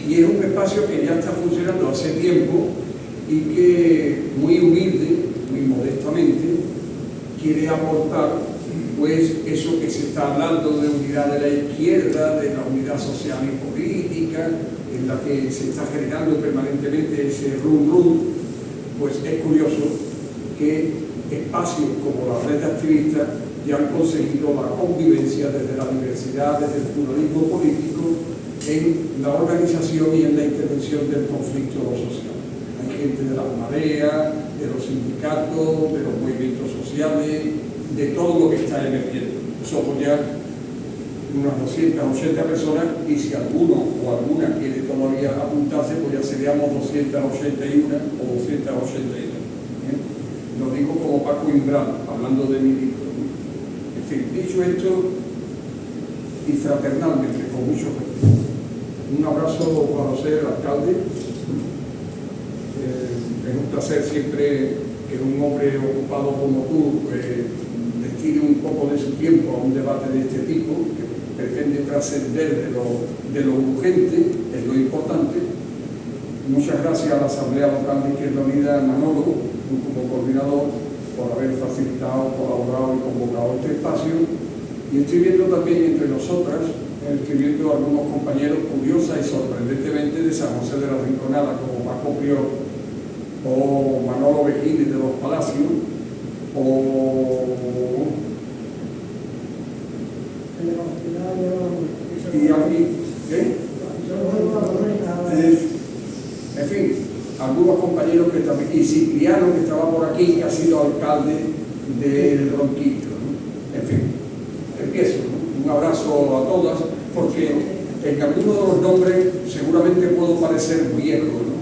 Y es un espacio que ya está funcionando hace tiempo y que muy humilde, muy modestamente, quiere aportar pues eso que se está hablando de unidad de la izquierda, de la unidad social y política, en la que se está generando permanentemente ese rum. Pues es curioso que espacios como la red de activistas ya han conseguido la convivencia desde la diversidad, desde el pluralismo político, en la organización y en la intervención del conflicto social. Hay gente de las mareas, de los sindicatos, de los movimientos sociales, de todo lo que está emergiendo. Somos ya unas 280 personas y si alguno o alguna quiere todavía apuntarse, pues ya seríamos 281 o 282. Lo digo como Paco Imbral, hablando de mi libro. En fin, dicho esto, y fraternalmente, con mucho respeto, un abrazo para usted, alcalde. Es un placer siempre que un hombre ocupado como tú destine un poco de su tiempo a un debate de este tipo, que pretende trascender de lo urgente, es lo importante. Muchas gracias a la Asamblea Local de Izquierda Unida, Manolo, como coordinador, por haber facilitado, colaborado y convocado este espacio. Y estoy viendo también entre nosotras, estoy viendo algunos compañeros curiosa y sorprendentemente de San José de la Rinconada, como Paco Prior o Manolo Vejines de los Palacios, y aquí, en fin, algunos compañeros que también, y Cipriano, que estaba por aquí, que ha sido alcalde del Ronquillo, ¿no? En fin, empiezo, ¿no? Un abrazo a todas, porque en algunos de los nombres seguramente puedo parecer viejo, ¿no?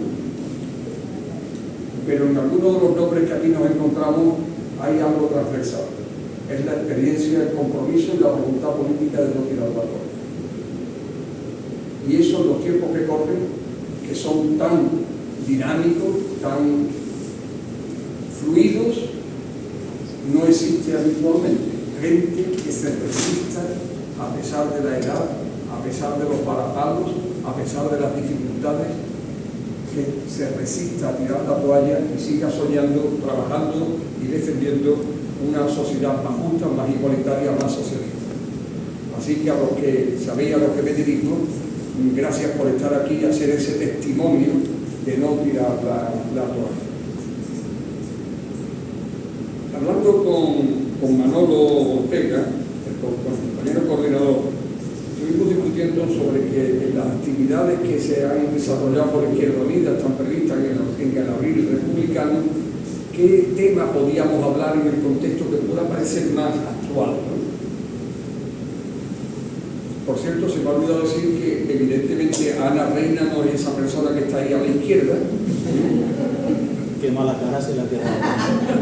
Pero en algunos de los nombres que aquí nos encontramos hay algo transversal. Es la experiencia, el compromiso y la voluntad política de no tirar la toalla. Y eso en los tiempos que corren, que son tan dinámicos, tan fluidos, no existe habitualmente. Gente que se resista a pesar de la edad, a pesar de los varapalos, a pesar de las dificultades, que se resista a tirar la toalla y siga soñando, trabajando y defendiendo una sociedad más justa, más igualitaria, más socialista. Así que a los que sabéis a los que me dirijo, gracias por estar aquí y hacer ese testimonio de no tirar la toalla. Hablando con Manolo Ortega, con el compañero coordinador, estuvimos discutiendo sobre que las actividades que se han desarrollado por Izquierda Unida están previstas en el abril republicano, qué tema podíamos hablar en el contexto que pueda parecer más actual, ¿no? Por cierto, se me ha olvidado decir que evidentemente Ana Reina no es esa persona que está ahí a la izquierda. Qué mala cara se le ha quedado.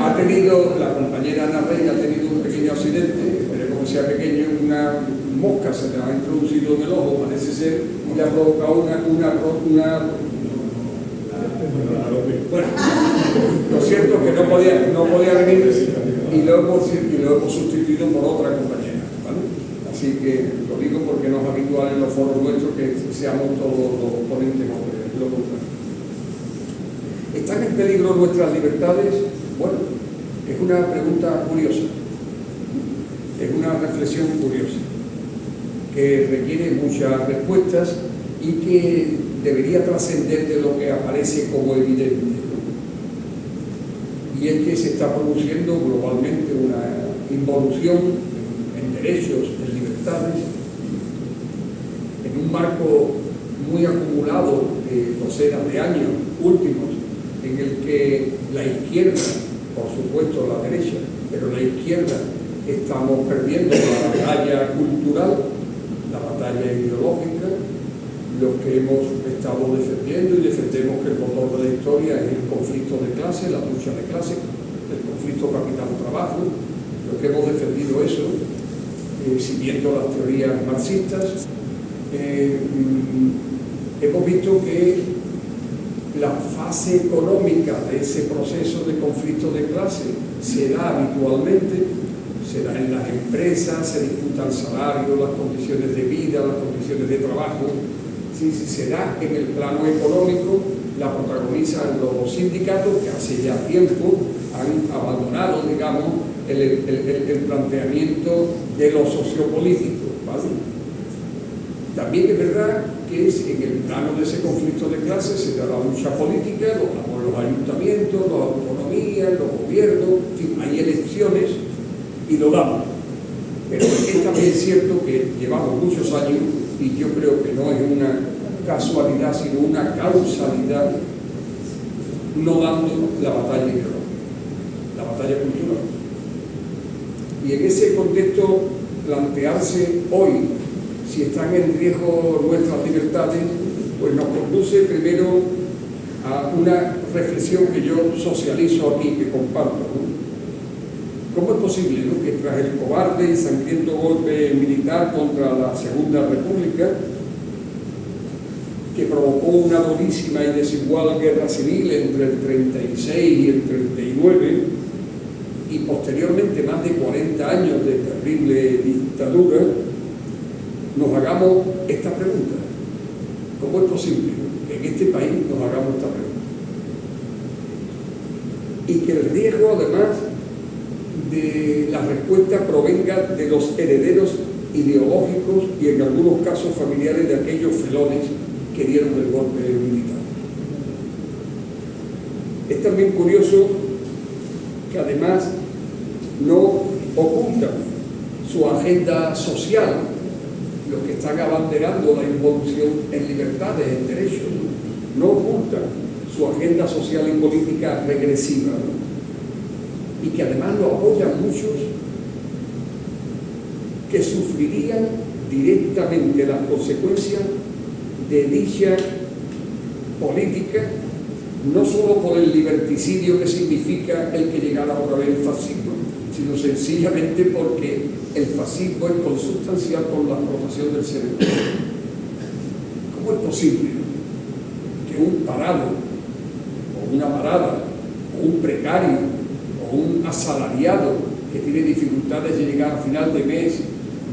Ha tenido, la compañera Ana Reina ha tenido un pequeño accidente, esperemos que sea pequeño, una mosca se le ha introducido en el ojo, parece ser, y le ha provocado bueno, lo cierto es que no podía venir y lo hemos sustituido por otra compañera, ¿vale? Así que lo digo porque no es habitual en los foros nuestros que seamos todos los ponentes de lo contrario. ¿Están en peligro nuestras libertades? Bueno, es una pregunta curiosa, es una reflexión curiosa, que requiere muchas respuestas y que debería trascender de lo que aparece como evidente. Y es que se está produciendo globalmente una involución en derechos, en libertades, en un marco muy acumulado de docenas de años últimos, en el que la izquierda, por supuesto la derecha, pero la izquierda estamos perdiendo la batalla cultural, la batalla ideológica, lo que hemos estado defendiendo y defendemos que el motor de la historia es el conflicto de clase, la lucha de clase, el conflicto capital-trabajo, lo que hemos defendido eso, siguiendo las teorías marxistas. Hemos visto que la fase económica de ese proceso de conflicto de clase se da habitualmente, se da en las empresas, se disputan salarios, las condiciones de vida, las condiciones de trabajo, Si se da en el plano económico, la protagonizan los sindicatos que hace ya tiempo han abandonado, digamos, el planteamiento de lo sociopolítico, ¿vale? También es verdad que es en el plano de ese conflicto de clases se da la lucha política, los ayuntamientos, las autonomías, los gobiernos, en fin, hay elecciones y lo damos. Pero es también cierto que llevamos muchos años, y yo creo que no es una casualidad, sino una causalidad, no dando la batalla ideológica, la batalla cultural. Y en ese contexto, plantearse hoy si están en riesgo nuestras libertades, pues nos conduce primero a una reflexión que yo socializo aquí, que comparto, ¿no? ¿Cómo es posible, ¿no?, que tras el cobarde y sangriento golpe militar contra la Segunda República, que provocó una durísima y desigual guerra civil entre el 36 y el 39, y posteriormente más de 40 años de terrible dictadura, nos hagamos esta pregunta? ¿Cómo es posible que en este país nos hagamos esta pregunta? Y que el riesgo, además, de la respuesta provenga de los herederos ideológicos y en algunos casos familiares de aquellos felones que dieron el golpe militar. Es también curioso que además no ocultan su agenda social, los que están abanderando la involución en libertades, en derechos, no ocultan su agenda social y política regresiva, ¿no? Y que además lo apoyan muchos que sufrirían directamente las consecuencias de dicha política, no solo por el liberticidio que significa el que llegara otra vez el fascismo, sino sencillamente porque el fascismo es consustancial con la explotación del ser humano. ¿Cómo es posible que un parado, o una parada, o un precario, o un asalariado que tiene dificultades de llegar a final de mes,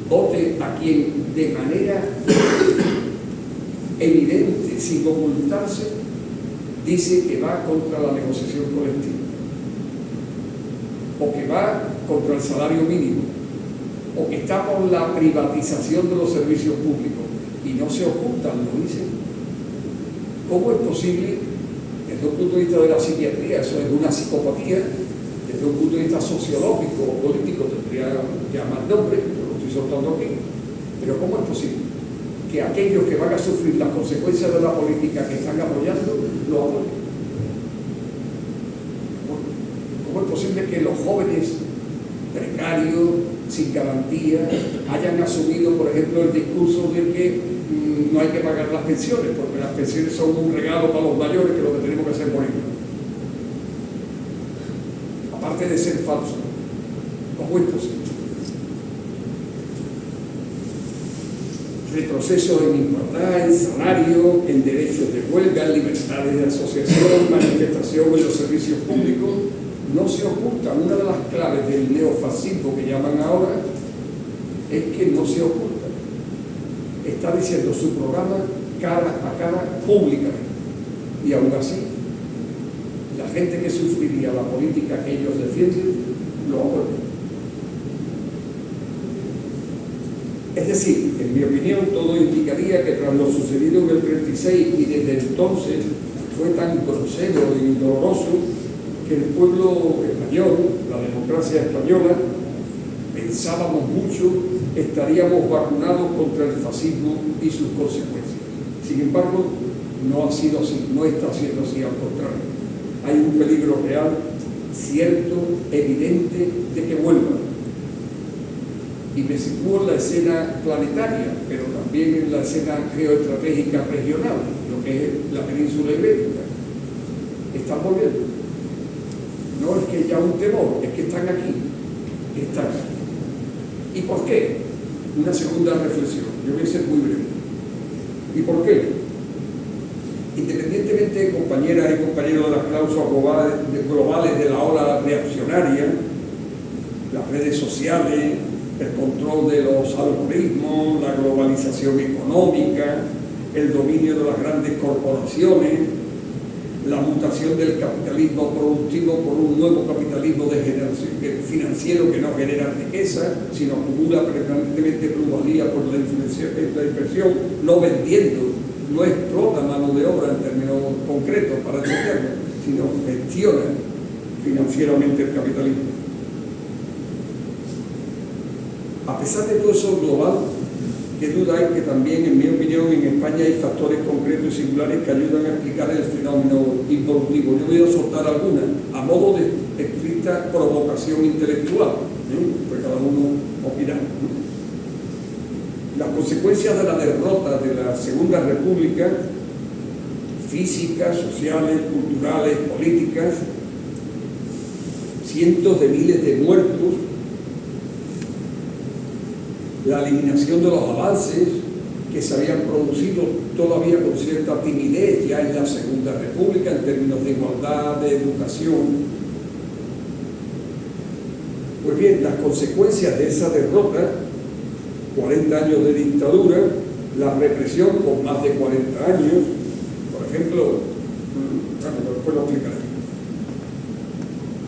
vote a quien de manera evidente, sin ocultarse, dice que va contra la negociación colectiva, o que va contra el salario mínimo, o que está por la privatización de los servicios públicos, y no se ocultan, lo dicen? ¿Cómo es posible, desde un punto de vista de la psiquiatría, eso es una psicopatía, desde un punto de vista sociológico o político tendría ya más nombre, yo lo estoy soltando aquí, pero ¿cómo es posible que aquellos que van a sufrir las consecuencias de la política que están apoyando lo apoyen? ¿Cómo es posible que los jóvenes precarios, sin garantía, hayan asumido, por ejemplo, el discurso de que no hay que pagar las pensiones, porque las pensiones son un regalo para los mayores, que lo que tenemos que hacer es morirnos? Aparte de ser falso, ¿cómo es posible? Retroceso en igualdad, en salario, en derechos de huelga, en libertades de asociación, manifestación en los servicios públicos, no se oculta. Una de las claves del neofascismo que llaman ahora es que no se oculta. Está diciendo su programa cara a cara públicamente. Y aún así, la gente que sufriría la política que ellos defienden lo apoya. Es decir, en mi opinión, todo indicaría que tras lo sucedido en el 36 y desde entonces fue tan grosero y doloroso que el pueblo español, la democracia española, pensábamos mucho, estaríamos vacunados contra el fascismo y sus consecuencias. Sin embargo, no ha sido así, no está siendo así, al contrario. Hay un peligro real, cierto, evidente, de que vuelva. Y me sitúo en la escena planetaria, pero también en la escena geoestratégica regional, lo que es la península ibérica. Están volviendo. No es que haya un temor, es que están aquí. Están. ¿Y por qué? Una segunda reflexión. Yo voy a ser muy breve. ¿Y por qué? Independientemente, compañeras y compañeros, de las cláusulas globales de la ola reaccionaria, las redes sociales, el control de los algoritmos, la globalización económica, el dominio de las grandes corporaciones, la mutación del capitalismo productivo por un nuevo capitalismo de financiero que no genera riqueza, sino acumula permanentemente plusvalía por la inversión, no vendiendo, no explota mano de obra en términos concretos para entenderlo, sino gestiona financieramente el capitalismo. A pesar de todo eso global, qué duda hay que también, en mi opinión, en España hay factores concretos y singulares que ayudan a explicar el fenómeno involutivo. Yo voy a soltar algunas, a modo de estricta provocación intelectual, pues cada uno opina. Las consecuencias de la derrota de la Segunda República, físicas, sociales, culturales, políticas, cientos de miles de muertos, la eliminación de los avances que se habían producido todavía con cierta timidez ya en la Segunda República en términos de igualdad, de educación. Pues bien, las consecuencias de esa derrota, 40 años de dictadura, la represión por más de 40 años, por ejemplo, después lo explicaré,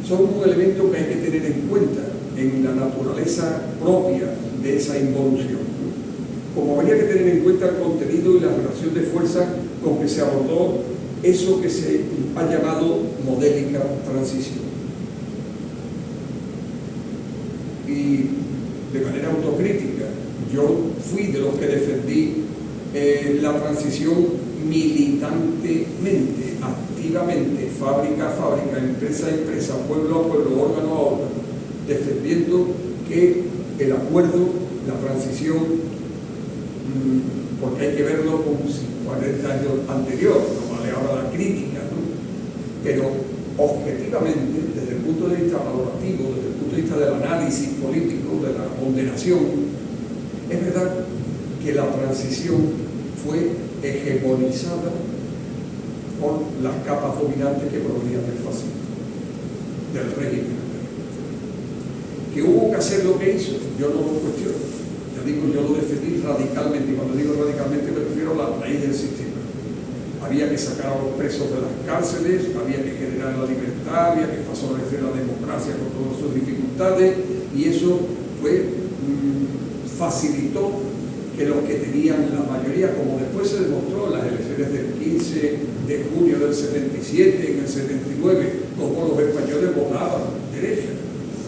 son un elemento que hay que tener en cuenta en la naturaleza propia de esa involución, como habría que tener en cuenta el contenido y la relación de fuerza con que se abordó eso que se ha llamado modélica transición. Y de manera autocrítica, yo fui de los que defendí la transición militantemente, activamente, fábrica a fábrica, empresa a empresa, pueblo a pueblo, órgano a órgano, defendiendo que el acuerdo, la transición, porque hay que verlo como si 40 años anterior, no vale ahora la crítica, ¿no? Pero objetivamente, desde el punto de vista valorativo, desde el punto de vista del análisis político, de la ponderación, es verdad que la transición fue hegemonizada por las capas dominantes que provenían del fascismo, del régimen. Que hubo que hacer lo que hizo, yo no lo cuestiono. Ya digo, yo lo defendí radicalmente, y cuando digo radicalmente me refiero a la raíz del sistema. Había que sacar a los presos de las cárceles, había que generar la libertad, había que favorecer la democracia con todas sus dificultades, y eso pues facilitó que los que tenían la mayoría, como después se demostró en las elecciones del 15 de junio del 77, en el 79, como los españoles votaban derecha,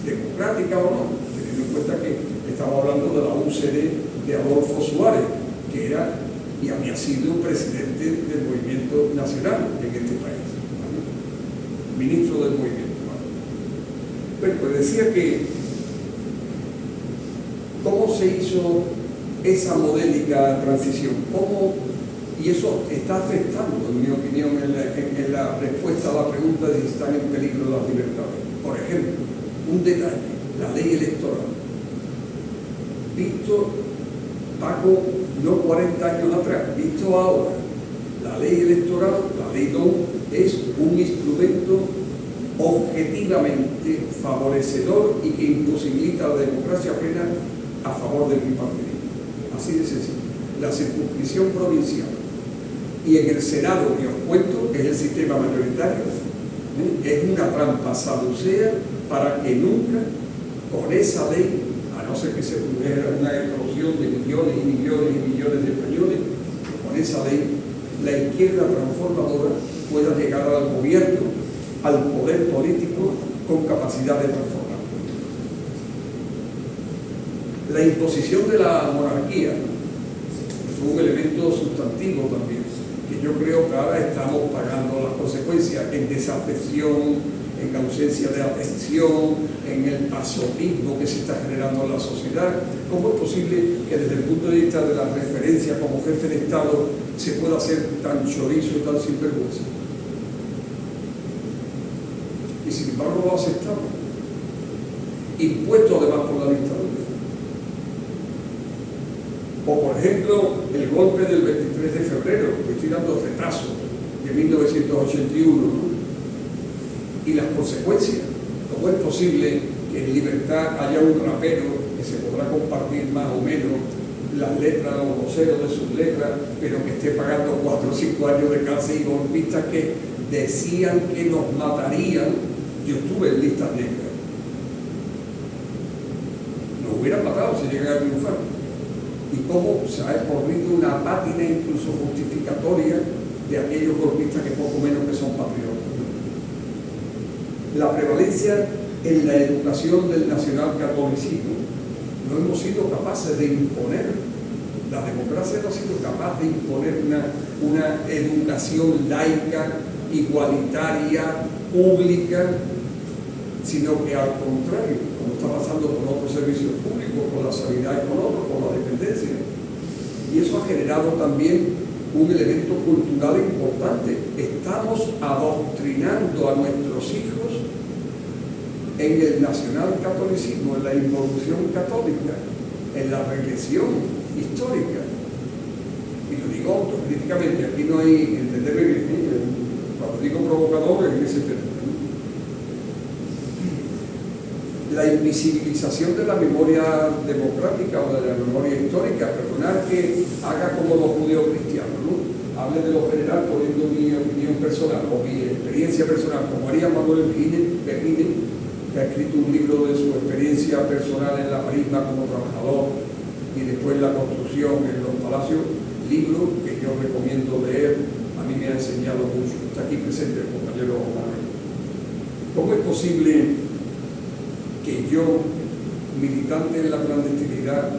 democrática o no, teniendo en cuenta que estaba hablando de la UCD de Adolfo Suárez, que era y había sido presidente del movimiento nacional en este país, ¿vale? Ministro del movimiento, ¿vale? Bueno, pues decía que cómo se hizo esa modélica transición, y eso está afectando, en mi opinión, en la respuesta a la pregunta de si están en peligro las libertades. Por ejemplo, un detalle, la ley electoral. Visto, Paco, no 40 años atrás, visto ahora, la ley electoral, la ley DON, es un instrumento objetivamente favorecedor y que imposibilita la democracia plena a favor del bipartidismo. Así de sencillo. La circunscripción provincial. Y en el Senado, que os cuento, que es el sistema mayoritario, es una trampa saducea para que nunca, con esa ley, a no ser que se produjera una explosión de millones y millones y millones de españoles, con esa ley, la izquierda transformadora pueda llegar al gobierno, al poder político, con capacidad de transformar. La imposición de la monarquía fue un elemento sustantivo también, que yo creo que ahora estamos pagando las consecuencias en desafección, en ausencia de atención, en el pasotismo que se está generando en la sociedad. ¿Cómo es posible que desde el punto de vista de la referencia como jefe de Estado se pueda hacer tan chorizo y tan sinvergüenza? Y sin embargo lo aceptamos, impuesto además por la dictadura. O por ejemplo, el golpe del 23 de febrero, que estoy dando retazo, de 1981, ¿no? Y las consecuencias. ¿Cómo es posible que en libertad haya un rapero que se podrá compartir más o menos las letras, los voceros de sus letras, pero que esté pagando 4 o 5 años de cárcel, y golpistas que decían que nos matarían. Yo estuve en listas negras. Nos hubieran matado si llegan a triunfar. Y cómo se ha corrido una pátina incluso justificatoria de aquellos golpistas que poco menos que son patriotas. La prevalencia en la educación del nacionalcatolicismo, no hemos sido capaces de imponer, la democracia no ha sido capaz de imponer una educación laica, igualitaria, pública, sino que al contrario, como está pasando con otros servicios públicos, con la sanidad y con otros, con la dependencia. Y eso ha generado también un elemento cultural importante. Estamos adoctrinando a nuestros hijos en el nacionalcatolicismo, en la involución católica, en la regresión histórica. Y lo digo autocríticamente, aquí no hay, entenderme bien, cuando digo provocador es en ese término. La invisibilización de la memoria democrática o de la memoria histórica, perdonar que haga como los judeocristianos, ¿no? Hable de lo general poniendo mi opinión personal o mi experiencia personal, como haría Manuel Begine, que ha escrito un libro de su experiencia personal en la marisma como trabajador y después la construcción en los palacios, libro que yo recomiendo leer, a mí me ha enseñado mucho. Está aquí presente el compañero Manuel. ¿Cómo es posible que yo, militante en la clandestinidad,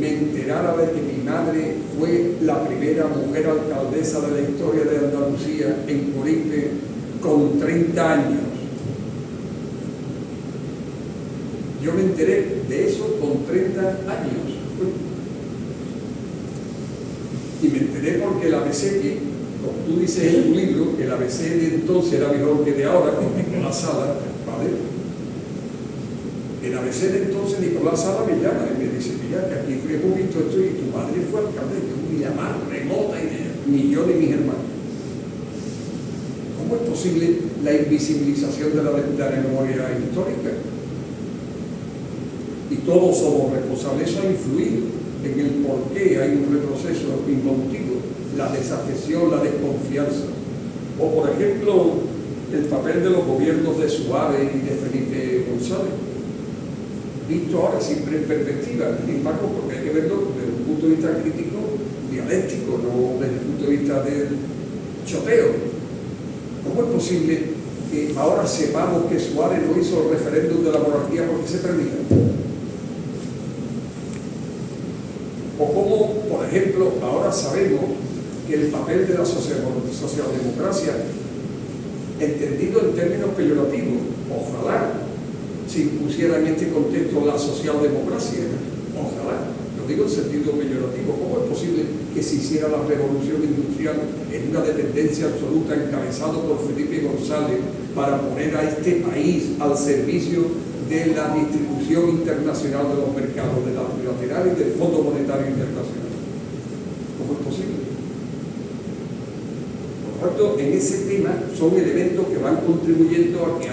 me enterara de que mi madre fue la primera mujer alcaldesa de la historia de Andalucía en Coripe con 30 años? Yo me enteré de eso con 30 años. Y me enteré porque el ABC, como tú dices en tu libro, el ABC de entonces era mejor que de ahora, con Nicolás Sala, ¿vale? El ABC de entonces, Nicolás Sala me llama y me dice: mira, que aquí hemos visto esto y tu madre fue alcalde de una villa más remota ni yo ni mis hermanos. ¿Cómo es posible la invisibilización de la memoria histórica? Y todos somos responsables. Eso ha influido en el por qué hay un retroceso involutivo, la desafección, la desconfianza. O, por ejemplo, el papel de los gobiernos de Suárez y de Felipe González, visto ahora siempre en perspectiva, sin embargo, porque hay que verlo desde un punto de vista crítico, dialéctico, no desde el punto de vista del choteo. ¿Cómo es posible que ahora sepamos que Suárez no hizo el referéndum de la monarquía porque se perdía? O cómo, por ejemplo, ahora sabemos que el papel de la socialdemocracia, entendido en términos peyorativos, ojalá se impusiera en este contexto la socialdemocracia, ojalá, lo digo en sentido peyorativo. ¿Cómo es posible que se hiciera la revolución industrial en una dependencia absoluta encabezado por Felipe González para poner a este país al servicio de la distribución internacional de los mercados, de la trilateral y del Fondo Monetario Internacional? ¿Cómo es posible? Por lo tanto, en ese tema son elementos que van contribuyendo a que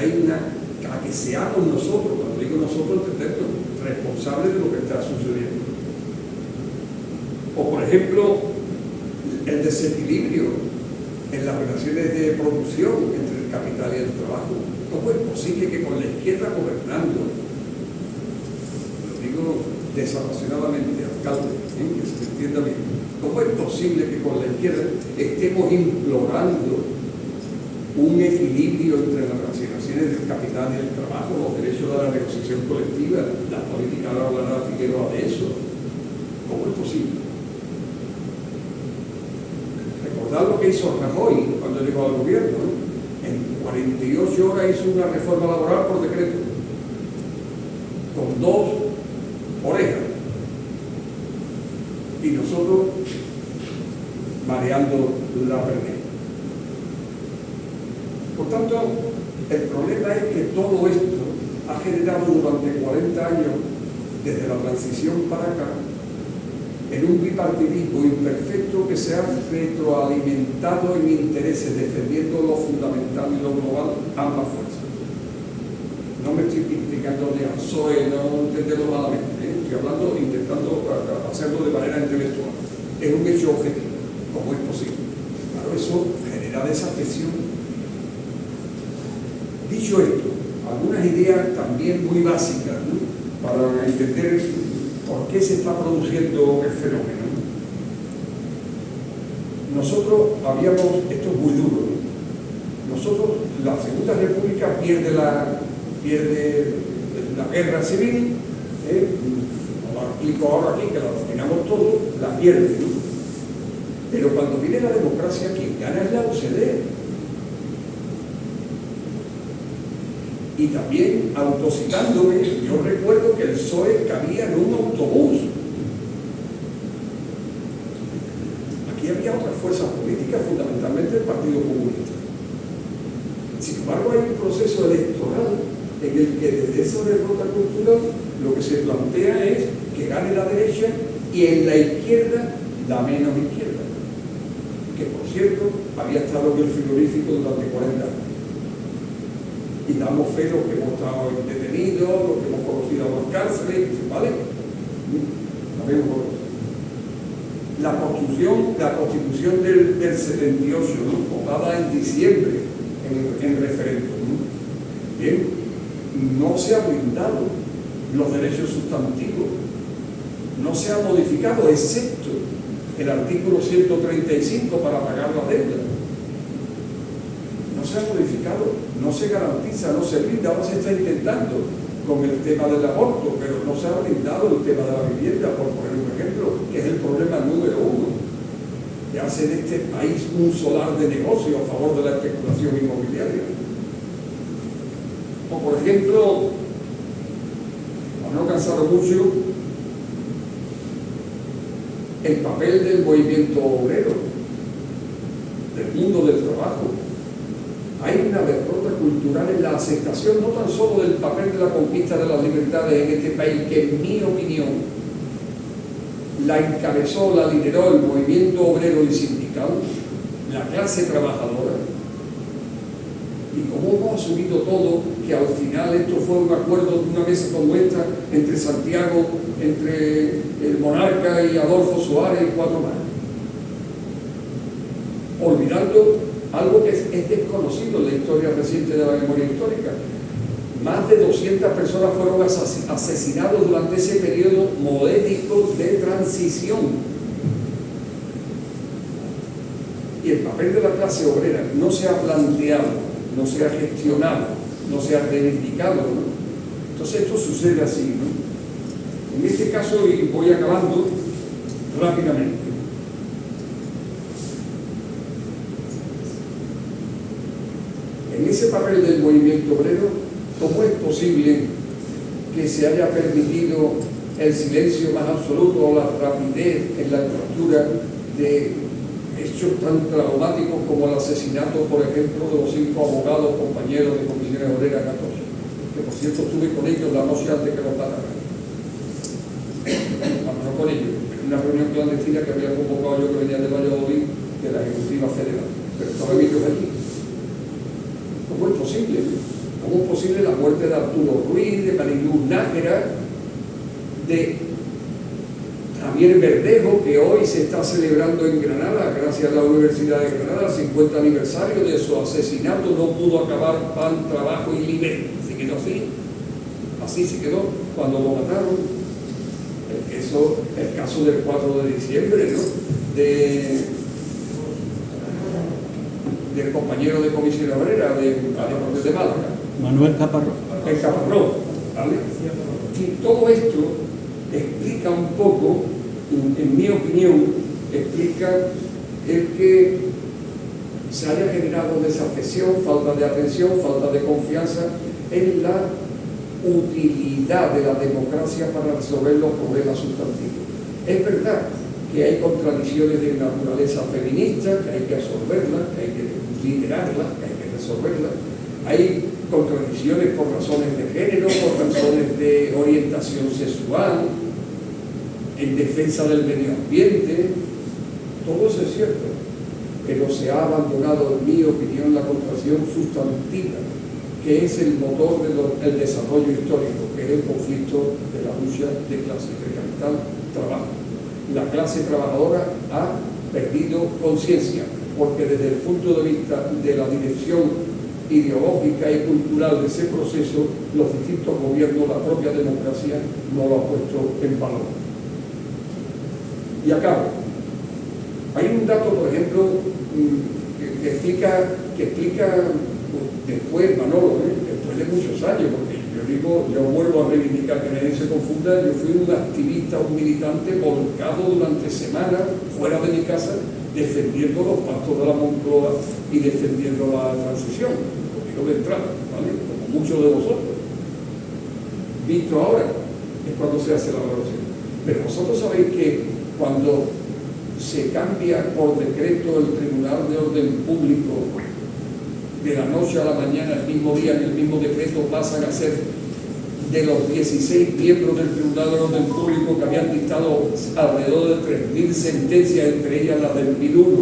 seamos nosotros, cuando digo nosotros, entenderlo, responsables de lo que está sucediendo. O, por ejemplo, el desequilibrio en las relaciones de producción entre el capital y el trabajo. ¿Cómo es posible que con la izquierda gobernando, lo digo desapasionadamente, alcalde, que se me entienda bien, cómo es posible que con la izquierda estemos implorando un equilibrio entre las asignaciones del capital y el trabajo, los derechos de la negociación colectiva? La política ahora hablará Figueroa de eso. ¿Cómo es posible? Recordad lo que hizo Rajoy cuando llegó al gobierno, ¿no? En 48 horas hizo una reforma laboral por decreto, con 2 orejas, y nosotros mareando la perdiz. Por tanto, el problema es que todo esto ha generado durante 40 años, desde la transición para acá, en un bipartidismo imperfecto que se ha retroalimentado en intereses, defendiendo lo fundamental y lo global, ambas fuerzas. no me estoy criticando ni al PSOE, no entenderlo malamente, estoy hablando, intentando hacerlo de manera intelectual. Es un hecho objetivo, como es posible. Claro, eso genera desafección. Dicho esto, algunas ideas también muy básicas, ¿no?, para entender por qué se está produciendo el fenómeno. Nosotros esto es muy duro, ¿no? Nosotros, la Segunda República pierde la guerra civil, no la explico ahora aquí, que la dominamos todos, la pierde, ¿no? Pero cuando viene la democracia, quien gana es la OCDE. Y también, autocitándome, yo recuerdo que el PSOE cabía en un autobús. Aquí había otras fuerzas políticas, fundamentalmente el Partido Comunista. Sin embargo, hay un proceso electoral en el que desde esa derrota cultural lo que se plantea es que gane la derecha y en la izquierda la menos izquierda, que por cierto había estado en el frigorífico durante 40 años. Y damos fe de los que hemos estado detenidos, los que hemos conocido a las cárceles, ¿vale? La constitución del 78, ¿no?, votada en diciembre en referéndum, ¿no? Bien, no se ha blindado los derechos sustantivos, no se ha modificado, excepto el artículo 135 para pagar la deuda. No se ha modificado, no se garantiza, no se blinda. Ahora se está intentando con el tema del aborto, pero no se ha blindado el tema de la vivienda, por poner un ejemplo, que es el problema número uno, que hace de este país un solar de negocio a favor de la especulación inmobiliaria. O por ejemplo, para no cansar mucho, el papel del movimiento obrero, del mundo del trabajo. Hay una derrota cultural en la aceptación no tan solo del papel de la conquista de las libertades en este país, que en mi opinión la encabezó, la lideró el movimiento obrero y sindical, la clase trabajadora. Y como hemos asumido todo, que al final esto fue un acuerdo de una mesa como esta, entre Santiago, entre el monarca y Adolfo Suárez y 4 más. Olvidando algo que es desconocido en la historia reciente de la memoria histórica. Más de 200 personas fueron asesinadas durante ese periodo modélico de transición. Y el papel de la clase obrera no se ha planteado, no se ha gestionado, no se ha reivindicado, ¿no? Entonces esto sucede así, ¿no? En este caso, y voy acabando rápidamente, en ese papel del movimiento obrero, ¿cómo es posible que se haya permitido el silencio más absoluto o la rapidez en la captura de hechos tan traumáticos como el asesinato, por ejemplo, de los 5 abogados compañeros de comisiones obreras en Atocha, que por cierto estuve con ellos la noche antes que los mataran? No con ellos, en una reunión clandestina que había convocado yo, que venía de Valladolid, de la Ejecutiva Federal, pero estaban ellos allí. ¿Cómo es posible? ¿Cómo es posible la muerte de Arturo Ruiz, de Mariluz Nájera, de Javier Verdejo, que hoy se está celebrando en Granada, gracias a la Universidad de Granada, el 50 aniversario de su asesinato? No pudo acabar pan, trabajo y libertad. Se quedó así. Así se quedó cuando lo mataron. El caso del 4 de diciembre, ¿no?, del compañero de comisión obrera de Málaga, Manuel Caparrós. El Caparrós, ¿vale? Y todo esto explica un poco, en mi opinión, explica el que se haya generado desafección, falta de atención, falta de confianza en la utilidad de la democracia para resolver los problemas sustantivos. Es verdad que hay contradicciones de naturaleza feminista, que hay que absorberlas, que hay que liderarlas, que hay que resolverlas. Hay contradicciones por razones de género, por razones de orientación sexual, en defensa del medio ambiente. Todo eso es cierto, pero se ha abandonado, en mi opinión, la contradicción sustantiva, que es el motor del desarrollo histórico, que es el conflicto de la lucha de clases, de capital-trabajo. La clase trabajadora ha perdido conciencia, porque desde el punto de vista de la dirección ideológica y cultural de ese proceso, los distintos gobiernos, la propia democracia, no lo ha puesto en valor. Y acabo. Hay un dato, por ejemplo, que explica después, Manolo, después de muchos años, porque yo vuelvo a reivindicar que nadie se confunda, yo fui un activista, un militante volcado durante semanas fuera de mi casa, defendiendo los pactos de la Moncloa y defendiendo la transición, lo digo de entrada, ¿vale? Como muchos de vosotros. Visto ahora es cuando se hace la valoración. Pero vosotros sabéis que cuando se cambia por decreto el Tribunal de Orden Público de la noche a la mañana, el mismo día, en el mismo decreto pasan a ser de los 16 miembros del Tribunal de Orden Público que habían dictado alrededor de 3.000 sentencias, entre ellas las del 1001.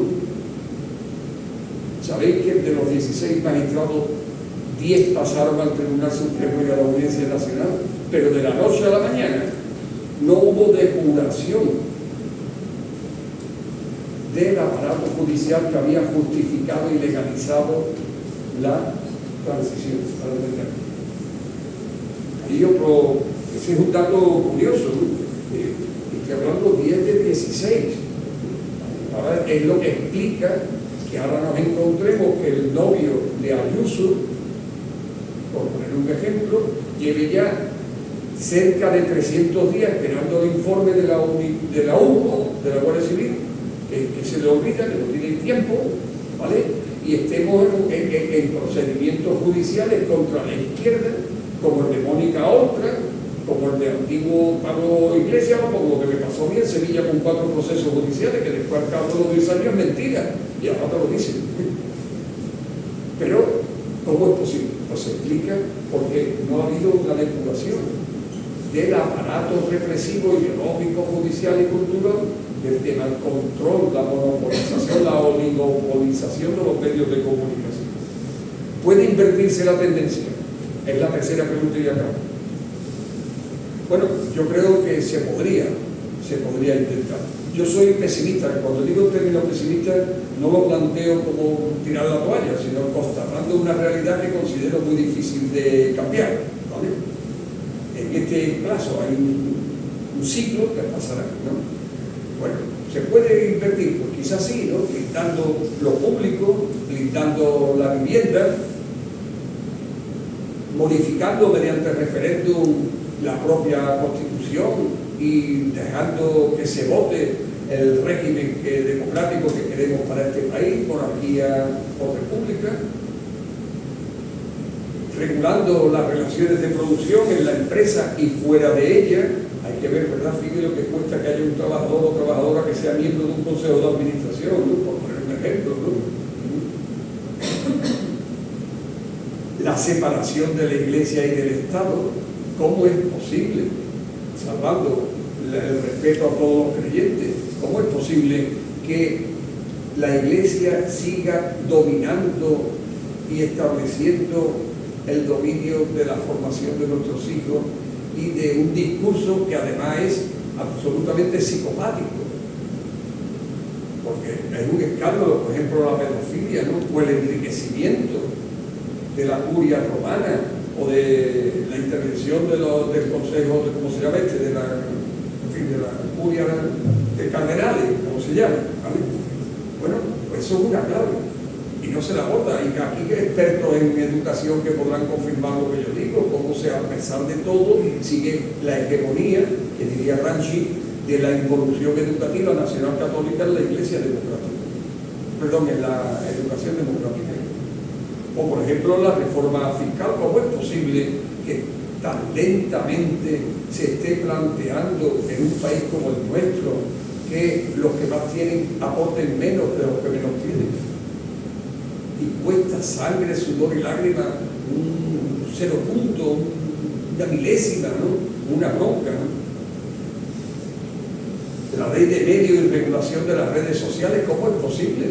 ¿Sabéis que de los 16 magistrados, 10 pasaron al Tribunal Supremo y a la Audiencia Nacional? Pero de la noche a la mañana no hubo depuración del aparato judicial que había justificado y legalizado la transición a la democracia. Y ese es un dato curioso, ¿no? Estoy hablando 10 de 16. Ahora es lo que explica que ahora nos encontremos que el novio de Ayuso, por poner un ejemplo, lleve ya cerca de 300 días esperando el informe de la UPO, de la Guardia Civil, que se le olvida, que no tiene tiempo, ¿vale? Y estemos en procedimientos judiciales contra la izquierda, como el de Mónica Oltra, como el de antiguo Pablo Iglesias, o como lo que me pasó a mí en Sevilla con 4 procesos judiciales, que después al cabo de los 10 años es mentira, y ahora te lo dicen. Pero, ¿cómo es posible? Pues se explica porque no ha habido una depuración del aparato represivo, ideológico, judicial y cultural, del tema del control, la monopolización, la oligopolización de los medios de comunicación. ¿Puede invertirse la tendencia? Es la tercera pregunta y acá. Bueno, yo creo que se podría intentar. Yo soy pesimista, cuando digo término pesimista no lo planteo como tirar la toalla, sino constatando una realidad que considero muy difícil de cambiar, ¿vale? En este plazo hay un ciclo que pasará, ¿no? Bueno, ¿se puede invertir? Pues quizás sí, ¿no? Blindando lo público, blindando la vivienda, modificando mediante referéndum la propia Constitución y dejando que se vote el régimen democrático que queremos para este país, monarquía o república, regulando las relaciones de producción en la empresa y fuera de ella. Hay que ver, ¿verdad? Fíjate lo que cuesta que haya un trabajador o trabajadora que sea miembro de un consejo de administración, ¿no? Por poner un ejemplo, ¿no? La separación de la Iglesia y del Estado, ¿cómo es posible? Salvando el respeto a todos los creyentes, ¿cómo es posible que la Iglesia siga dominando y estableciendo el dominio de la formación de nuestros hijos y de un discurso que además es absolutamente psicopático? Porque es un escándalo, por ejemplo, la pedofilia, ¿no? O el enriquecimiento de la curia romana, o de la intervención del consejo, ¿cómo se llama este? De la curia de cardenales, ¿cómo se llama? ¿Vale? Bueno, pues eso es una clave y no se la aborda. Y aquí hay expertos en educación que podrán confirmar lo que yo digo, cómo a pesar de todo sigue la hegemonía, que diría Gramsci, de la involución educativa nacional católica en la Iglesia democrática, perdón, en la educación democrática. O por ejemplo la reforma fiscal. ¿Cómo es posible que tan lentamente se esté planteando en un país como el nuestro que los que más tienen aporten menos de los que menos tienen? Y cuesta sangre, sudor y lágrimas un 0 punto, una milésima, ¿no? Una bronca, ¿no? La ley de medios y regulación de las redes sociales. ¿Cómo es posible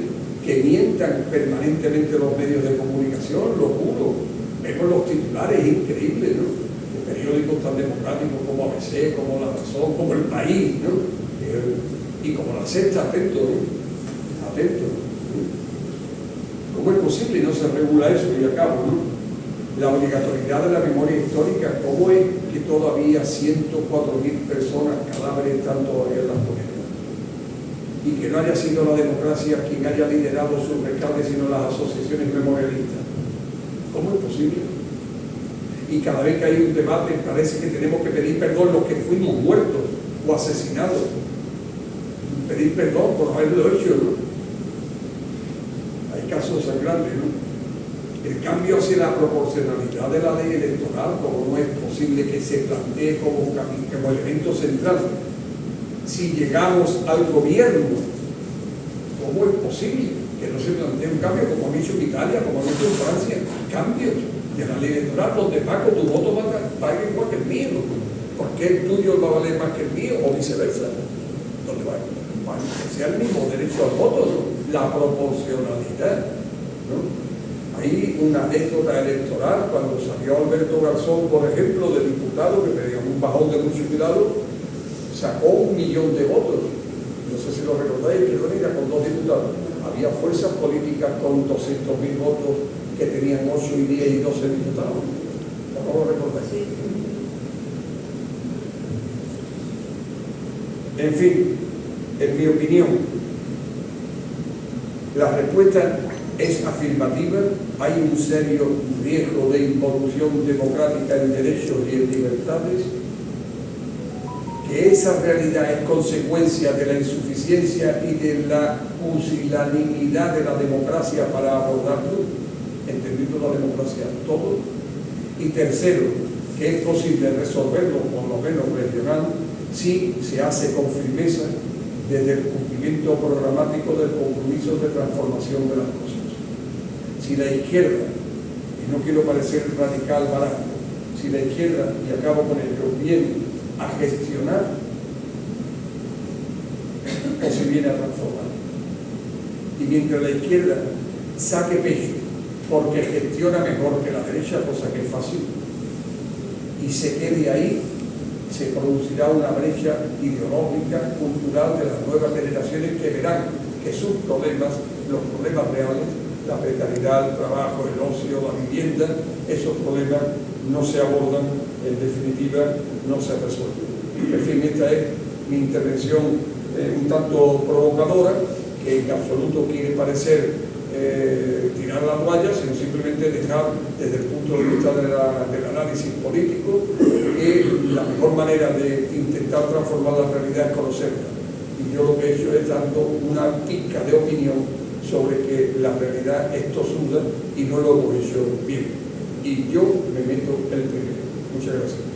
que mientan permanentemente los medios de comunicación? Lo juro. vemos los titulares increíbles, ¿no? De periódicos tan democráticos como ABC, como La Razón, como El País, ¿no? Y como La Sexta, atento, atento. ¿Cómo es posible y no se regula eso? Y acabo, ¿no? La obligatoriedad de la memoria histórica, ¿cómo es que todavía 104.000 personas, cadáveres, están todavía en las comunidades? Y que no haya sido la democracia quien haya liderado su rescate, sino las asociaciones memorialistas. ¿Cómo es posible? Y cada vez que hay un debate parece que tenemos que pedir perdón los que fuimos muertos o asesinados. Pedir perdón por haberlo hecho, ¿no? Hay casos sangrantes, ¿no? El cambio hacia la proporcionalidad de la ley electoral, como no es posible que se plantee como elemento central. Si llegamos al gobierno, ¿cómo es posible que no se plantee un cambio, como han hecho en Italia, como han hecho en Francia? Cambios de la ley electoral, donde Paco, tu voto vale igual que el mío. ¿Por qué el tuyo va a valer más que el mío? O viceversa. ¿Dónde va? Bueno, que sea el mismo derecho al voto, ¿no? La proporcionalidad, ¿no? Hay una anécdota electoral cuando salió Alberto Garzón, por ejemplo, de diputado, que pedía un bajón de mucho cuidado, sacó 1 millón de votos. No sé si lo recordáis, que no era con 2 diputados. Había fuerzas políticas con 200.000 votos que tenían 8 y 10 y 12 diputados. ¿No lo recordáis? Sí. En fin, en mi opinión, la respuesta es afirmativa. Hay un serio riesgo de involución democrática en derechos y en libertades, que esa realidad es consecuencia de la insuficiencia y de la pusilanimidad de la democracia para abordarlo, entendiendo la democracia todo. Y tercero, que es posible resolverlo, por lo menos regional, si se hace con firmeza desde el cumplimiento programático del compromiso de transformación de las cosas. Si la izquierda, y no quiero parecer radical barato, si la izquierda, y acabo con ello, viene a gestionar o si viene a transformar. Y mientras la izquierda saque pecho porque gestiona mejor que la derecha, cosa que es fácil, y se quede ahí, se producirá una brecha ideológica, cultural de las nuevas generaciones que verán que sus problemas, los problemas reales, la precariedad, el trabajo, el ocio, la vivienda, esos problemas no se abordan, en definitiva no se resuelven. En fin, esta es mi intervención un tanto provocadora, que en absoluto quiere parecer tirar la toalla, sino simplemente dejar desde el punto de vista del análisis político que la mejor manera de intentar transformar la realidad es conocerla. Y yo lo que he hecho es dando una pizca de opinión sobre que la realidad es tosuda y no lo hemos hecho bien. Y yo me meto el primero. Muchas gracias.